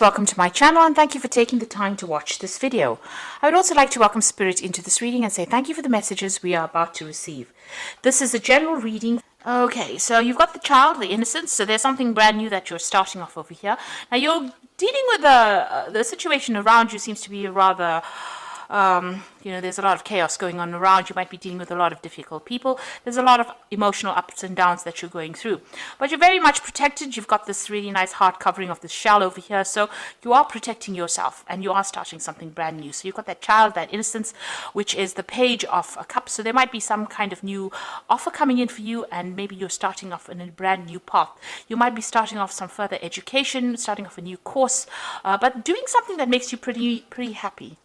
Welcome to my channel and thank you for taking the time to watch this video. I would also like to welcome Spirit into this reading and say thank you for the messages we are about to receive. This is a general reading. Okay, so you've got the child, the innocence, so there's something brand new that you're starting off over here. Now you're dealing with the situation around you seems to be rather there's a lot of chaos going on around. You might be dealing with a lot of difficult people. There's a lot of emotional ups and downs that you're going through. But you're very much protected. You've got this really nice heart covering of this shell over here. So you are protecting yourself and you are starting something brand new. So you've got that child, that innocence, which is the Page of Cups. So there might be some kind of new offer coming in for you, and maybe you're starting off in a brand new path. You might be starting off some further education, starting off a new course, but doing something that makes you pretty happy.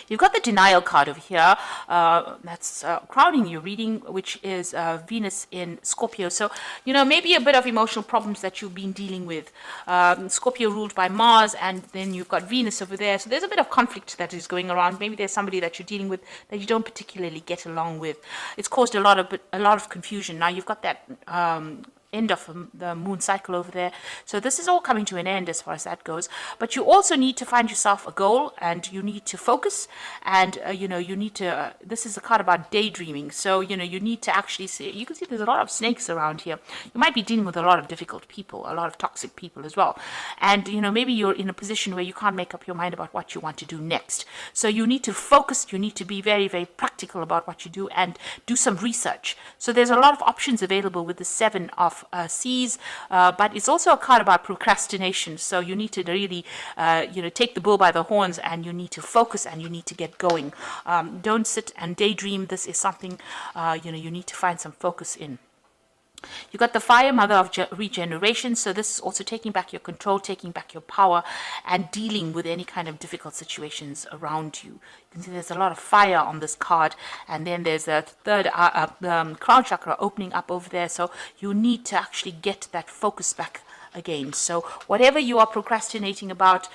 You've got the denial card over here, that's crowning your reading, which is Venus in Scorpio. So, maybe a bit of emotional problems that you've been dealing with. Scorpio ruled by Mars, and then you've got Venus over there. So there's a bit of conflict that is going around. Maybe there's somebody that you're dealing with that you don't particularly get along with. It's caused a lot of confusion. Now you've got that end of the moon cycle over there, so this is all coming to an end as far as that goes. But you also need to find yourself a goal, and you need to focus, and you need to this is a card about daydreaming. So you need to actually see. You can see there's a lot of snakes around here. You might be dealing with a lot of difficult people, a lot of toxic people as well, and maybe you're in a position where you can't make up your mind about what you want to do next. So you need to focus. You need to be very, very practical about what you do and do some research. So there's a lot of options available with the Seven of Seas, but it's also a card about procrastination. So you need to really take the bull by the horns, and you need to focus, and you need to get going. Don't sit and daydream. This is something you need to find some focus in. You got the Fire, Mother of Regeneration. So this is also taking back your control, taking back your power, and dealing with any kind of difficult situations around you. You can see there's a lot of fire on this card, and then there's a third crown chakra opening up over there. So you need to actually get that focus back again. So whatever you are procrastinating about,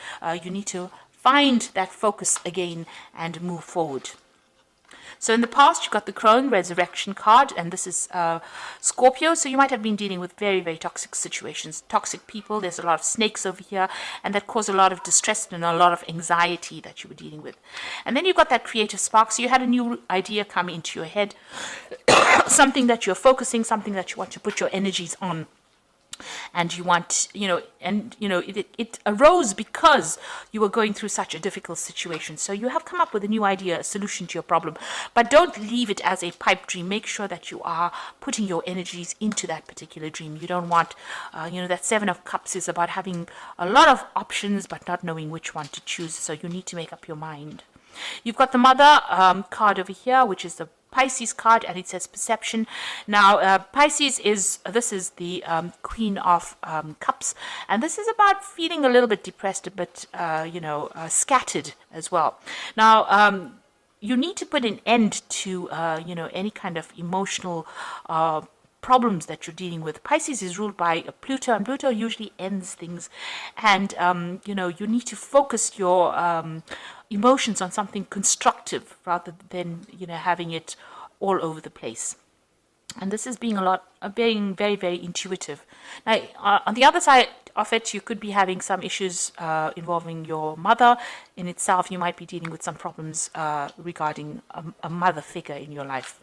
you need to find that focus again and move forward. So in the past, you got the Crone Resurrection card, and this is Scorpio. So you might have been dealing with very, very toxic situations, toxic people. There's a lot of snakes over here, and that caused a lot of distress and a lot of anxiety that you were dealing with. And then you got that creative spark. So you had a new idea come into your head, something that you're focusing, something that you want to put your energies on. And you want, it arose because you were going through such a difficult situation. So you have come up with a new idea, a solution to your problem. But don't leave it as a pipe dream. Make sure that you are putting your energies into that particular dream. You don't want, that Seven of Cups is about having a lot of options but not knowing which one to choose. So you need to make up your mind. You've got the Mother card over here, which is the Pisces card, and it says perception. Now Pisces is the Queen of Cups, and this is about feeling a little bit depressed, a bit scattered as well. Now you need to put an end to any kind of emotional problems that you're dealing with. Pisces is ruled by Pluto, and Pluto usually ends things, and you need to focus your emotions on something constructive rather than having it all over the place. And this is being very, very intuitive. Now on the other side of it, you could be having some issues involving your mother in itself. You might be dealing with some problems regarding a mother figure in your life.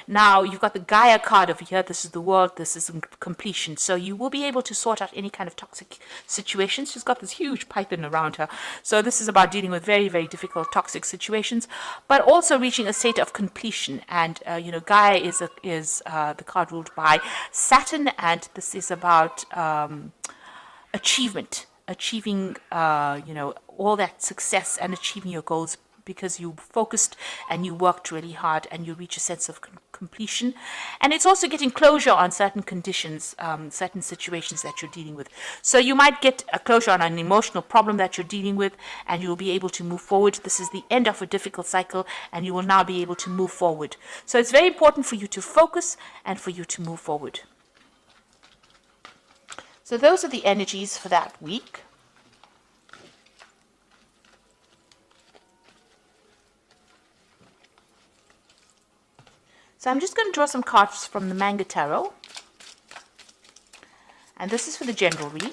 Now you've got the Gaia card over here. This is the world. This is completion. So you will be able to sort out any kind of toxic situations. She's got this huge python around her. So this is about dealing with very, very difficult toxic situations, but also reaching a state of completion. And Gaia is the card ruled by Saturn, and this is about achievement, achieving all that success and achieving your goals, because you focused and you worked really hard and you reach a sense of completion. And it's also getting closure on certain conditions, certain situations that you're dealing with. So you might get a closure on an emotional problem that you're dealing with, and you'll be able to move forward. This is the end of a difficult cycle, and you will now be able to move forward. So it's very important for you to focus and for you to move forward. So those are the energies for that week. So I'm just going to draw some cards from the Manga Tarot. And this is for the general read.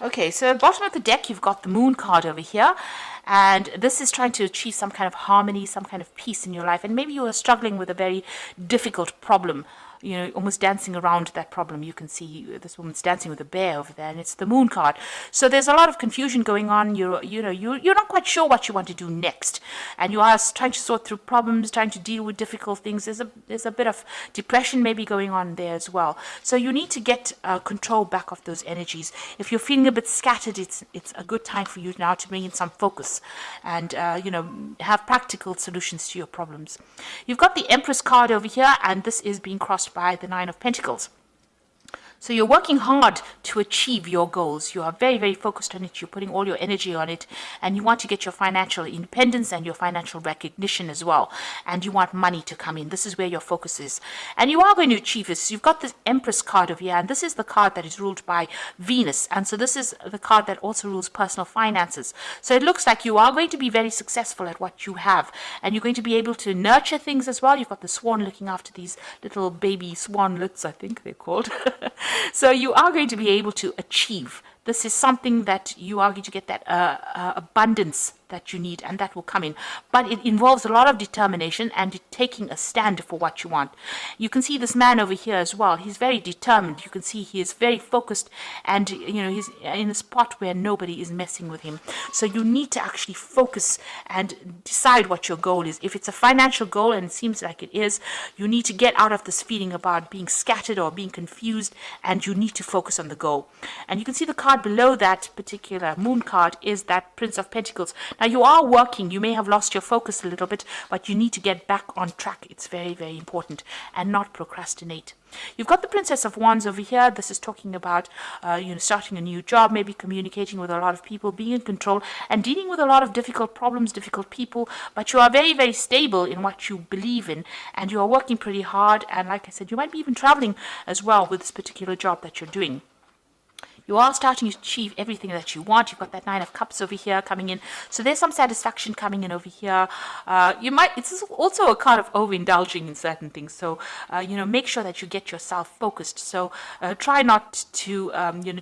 Okay, so at the bottom of the deck, you've got the Moon card over here. And this is trying to achieve some kind of harmony, some kind of peace in your life. And maybe you are struggling with a very difficult problem, you know, almost dancing around that problem. You can see this woman's dancing with a bear over there, and it's the Moon card. So there's a lot of confusion going on. You're not quite sure what you want to do next. And you are trying to sort through problems, trying to deal with difficult things. There's a bit of depression maybe going on there as well. So you need to get control back of those energies. If you're feeling a bit scattered, it's a good time for you now to bring in some focus and have practical solutions to your problems. You've got the Empress card over here, and this is being crossed by the Nine of Pentacles. So you're working hard to achieve your goals. You are very, very focused on it. You're putting all your energy on it, and you want to get your financial independence and your financial recognition as well. And you want money to come in. This is where your focus is. And you are going to achieve this. You've got this Empress card over here, and this is the card that is ruled by Venus. And so this is the card that also rules personal finances. So it looks like you are going to be very successful at what you have, and you're going to be able to nurture things as well. You've got the swan looking after these little baby swanlets, I think they're called. So you are going to be able to achieve. This is something that you are going to get that abundance that you need, and that will come in. But it involves a lot of determination and taking a stand for what you want. You can see this man over here as well. He's very determined. You can see he is very focused, and he's in a spot where nobody is messing with him. So you need to actually focus and decide what your goal is. If it's a financial goal, and it seems like it is, you need to get out of this feeling about being scattered or being confused, and you need to focus on the goal. And you can see the card below that particular Moon card is that Prince of Pentacles. Now you are working, you may have lost your focus a little bit, but you need to get back on track. It's very, very important, and not procrastinate. You've got the Princess of Wands over here. This is talking about starting a new job, maybe communicating with a lot of people, being in control, and dealing with a lot of difficult problems, difficult people. But you are very, very stable in what you believe in, and you are working pretty hard. And like I said, you might be even traveling as well with this particular job that you're doing. You are starting to achieve everything that you want. You've got that Nine of Cups over here coming in. So there's some satisfaction coming in over here. It's also a card of overindulging in certain things. So, make sure that you get yourself focused. So try not to,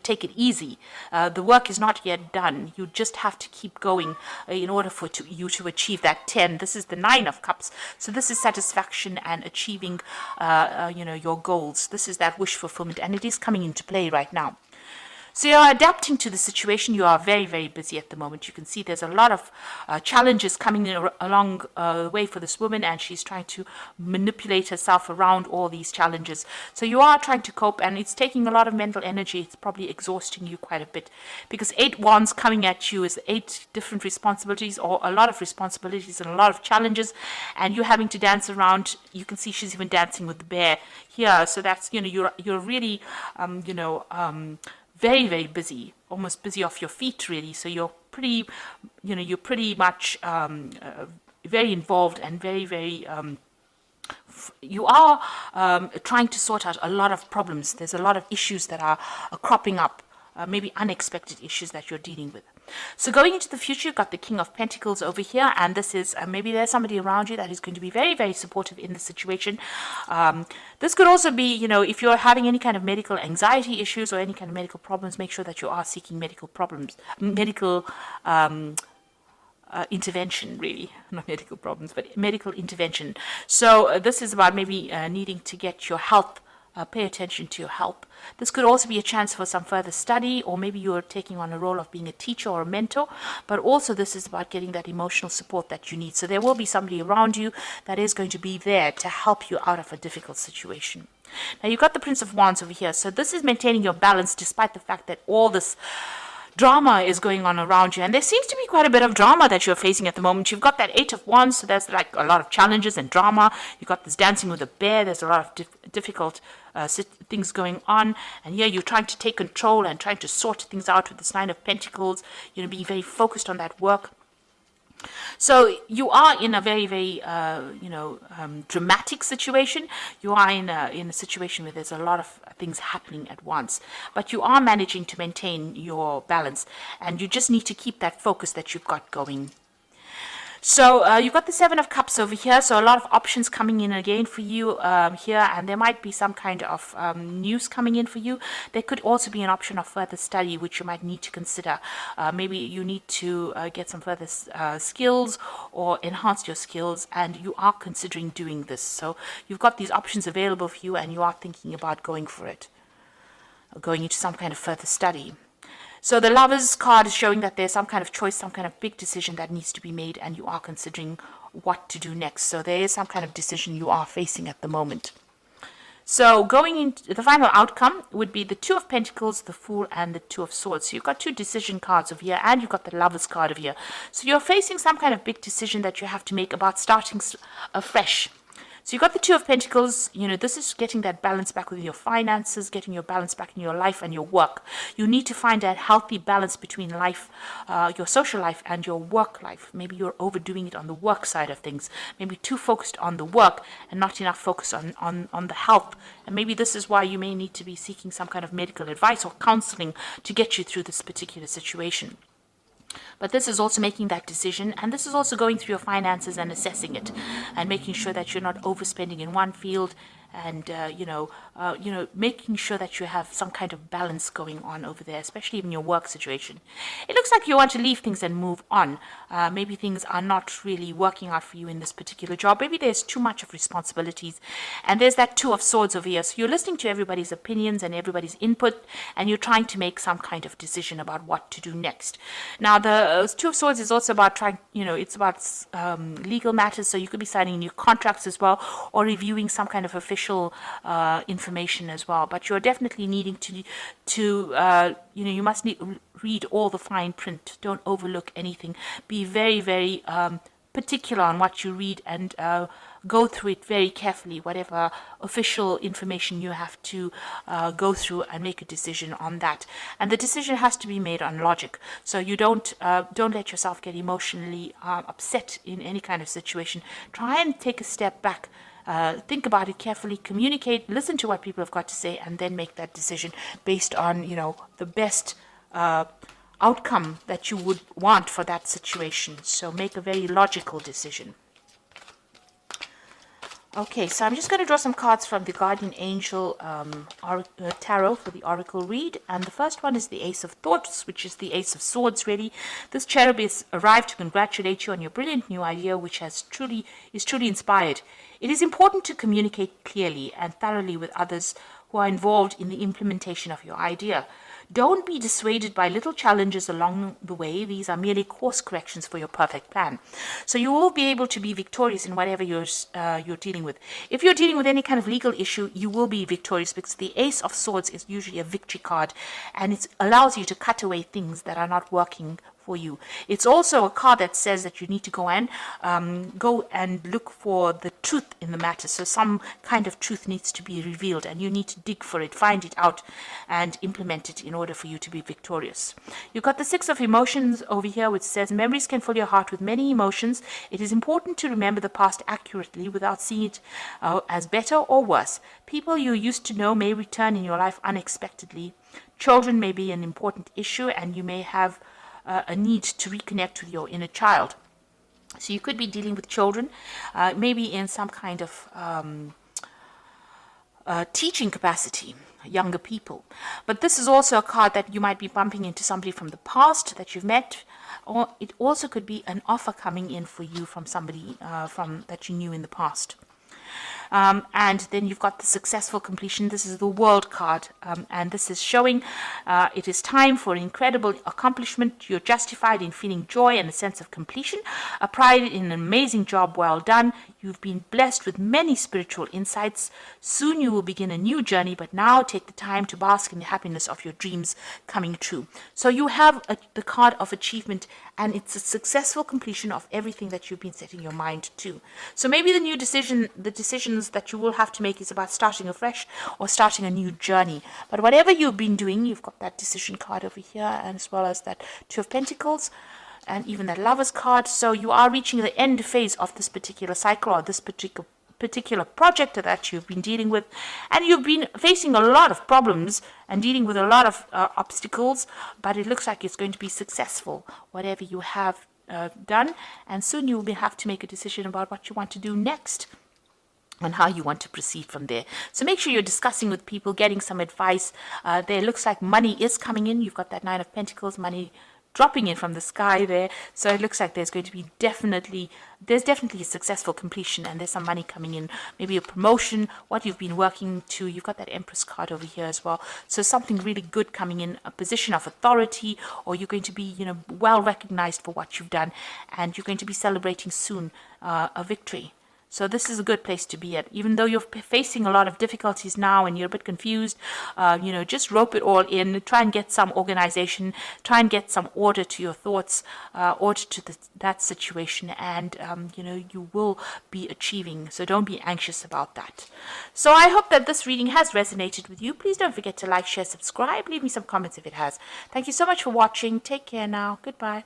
take it easy. The work is not yet done. You just have to keep going in order for you to achieve that 10. This is the Nine of Cups. So this is satisfaction and achieving, your goals. This is that wish fulfillment, and it is coming into play right now. So you're adapting to the situation. You are very, very busy at the moment. You can see there's a lot of challenges coming along the way for this woman, and she's trying to manipulate herself around all these challenges. So you are trying to cope, and it's taking a lot of mental energy. It's probably exhausting you quite a bit, because 8 wands coming at you is 8 different responsibilities, or a lot of responsibilities and a lot of challenges, and you're having to dance around. You can see she's even dancing with the bear here. So that's, you're really, very, very busy, almost busy off your feet, really. So you're pretty much very involved and very, very, you are trying to sort out a lot of problems. There's a lot of issues that are cropping up, maybe unexpected issues that you're dealing with. So going into the future, you've got the King of Pentacles over here, and this is maybe there's somebody around you that is going to be very, very supportive in the situation. This could also be, if you're having any kind of medical anxiety issues or any kind of medical problems, make sure that you are seeking medical intervention, really. Not medical problems, but medical intervention. So this is about maybe needing to get your health, pay attention to your health. This could also be a chance for some further study, or maybe you're taking on a role of being a teacher or a mentor, but also this is about getting that emotional support that you need. So there will be somebody around you that is going to be there to help you out of a difficult situation. Now you've got the Prince of Wands over here. So this is maintaining your balance despite the fact that all this drama is going on around you, and there seems to be quite a bit of drama that you're facing at the moment. You've got that 8 of Wands, so there's like a lot of challenges and drama. You've got this dancing with a bear. There's a lot of difficult things going on, and here you're trying to take control and trying to sort things out with this Nine of Pentacles, being very focused on that work. So you are in a very, very, dramatic situation. You are in a situation where there's a lot of things happening at once, but you are managing to maintain your balance, and you just need to keep that focus that you've got going. So you've got the Seven of Cups over here. So a lot of options coming in again for you here, and there might be some kind of news coming in for you. There could also be an option of further study, which you might need to consider. Maybe you need to get some further skills or enhance your skills, and you are considering doing this. So you've got these options available for you, and you are thinking about going for it, or going into some kind of further study. So the Lovers card is showing that there's some kind of choice, some kind of big decision that needs to be made, and you are considering what to do next. So there is some kind of decision you are facing at the moment. So going into the final outcome would be the Two of Pentacles, the Fool, and the Two of Swords. So you've got two decision cards over here, and you've got the Lovers card over here. So you're facing some kind of big decision that you have to make about starting afresh. So you've got the Two of Pentacles. This is getting that balance back with your finances, getting your balance back in your life and your work. You need to find a healthy balance between life, your social life, and your work life. Maybe you're overdoing it on the work side of things. Maybe too focused on the work and not enough focus on the health. And maybe this is why you may need to be seeking some kind of medical advice or counseling to get you through this particular situation. But this is also making that decision, and this is also going through your finances and assessing it and making sure that you're not overspending in one field, and making sure that you have some kind of balance going on over there, especially in your work situation. It looks like you want to leave things and move on. Maybe things are not really working out for you in this particular job. Maybe there's too much of responsibilities, and there's that Two of Swords over here. So you're listening to everybody's opinions and everybody's input, and you're trying to make some kind of decision about what to do next. Now, the Two of Swords is also about it's about legal matters. So you could be signing new contracts as well, or reviewing some kind of official information as well. But you're definitely needing to you must read all the fine print. Don't overlook anything. Be very, very particular on what you read, and go through it very carefully, whatever official information you have to go through, and make a decision on that. And the decision has to be made on logic. So you don't let yourself get emotionally upset in any kind of situation. Try and take a step back. Think about it carefully, communicate, listen to what people have got to say, and then make that decision based on, the best outcome that you would want for that situation. So make a very logical decision. Okay, so I'm just going to draw some cards from the Guardian Angel Tarot for the Oracle read. And the first one is the Ace of Thoughts, which is the Ace of Swords, really. This cherub has arrived to congratulate you on your brilliant new idea, which is truly inspired. It is important to communicate clearly and thoroughly with others who are involved in the implementation of your idea. Don't be dissuaded by little challenges along the way. These are merely course corrections for your perfect plan. So you will be able to be victorious in whatever you're dealing with. If you're dealing with any kind of legal issue, you will be victorious, because the Ace of Swords is usually a victory card, and it allows you to cut away things that are not working for you. It's also a card that says that you need to go and look for the truth in the matter. So some kind of truth needs to be revealed, and you need to dig for it, find it out, and implement it in order for you to be victorious. You've got the Six of Emotions over here, which says memories can fill your heart with many emotions. It is important to remember the past accurately without seeing it as better or worse. People you used to know may return in your life unexpectedly. Children may be an important issue, and you may have a need to reconnect with your inner child. So you could be dealing with children, maybe in some kind of teaching capacity, younger people. But this is also a card that you might be bumping into somebody from the past that you've met, or it also could be an offer coming in for you from somebody that you knew in the past. And then you've got the Successful Completion. This is the World card, and this is showing it is time for an incredible accomplishment. You're justified in feeling joy and a sense of completion, a pride in an amazing job well done. You've been blessed with many spiritual insights. Soon you will begin a new journey, but now take the time to bask in the happiness of your dreams coming true. So you have the card of achievement, and it's a successful completion of everything that you've been setting your mind to. So maybe the decisions that you will have to make is about starting afresh or starting a new journey. But whatever you've been doing, you've got that decision card over here, and as well as that Two of Pentacles, and even that Lover's card. So you are reaching the end phase of this particular cycle, or this particular project that you've been dealing with, and you've been facing a lot of problems and dealing with a lot of obstacles, but it looks like it's going to be successful, whatever you have done, and soon you will have to make a decision about what you want to do next and how you want to proceed from there. So make sure you're discussing with people, getting some advice. There looks like money is coming in. You've got that Nine of Pentacles, money dropping in from the sky there. So it looks like there's going to be definitely a successful completion, and there's some money coming in, maybe a promotion, what you've been working to. You've got that Empress card over here as well. So something really good coming in, a position of authority, or you're going to be, well recognized for what you've done, and you're going to be celebrating soon a victory. So this is a good place to be at. Even though you're facing a lot of difficulties now and you're a bit confused, just rope it all in. Try and get some organization. Try and get some order to your thoughts, order to that situation, and, you will be achieving. So don't be anxious about that. So I hope that this reading has resonated with you. Please don't forget to like, share, subscribe. Leave me some comments if it has. Thank you so much for watching. Take care now. Goodbye.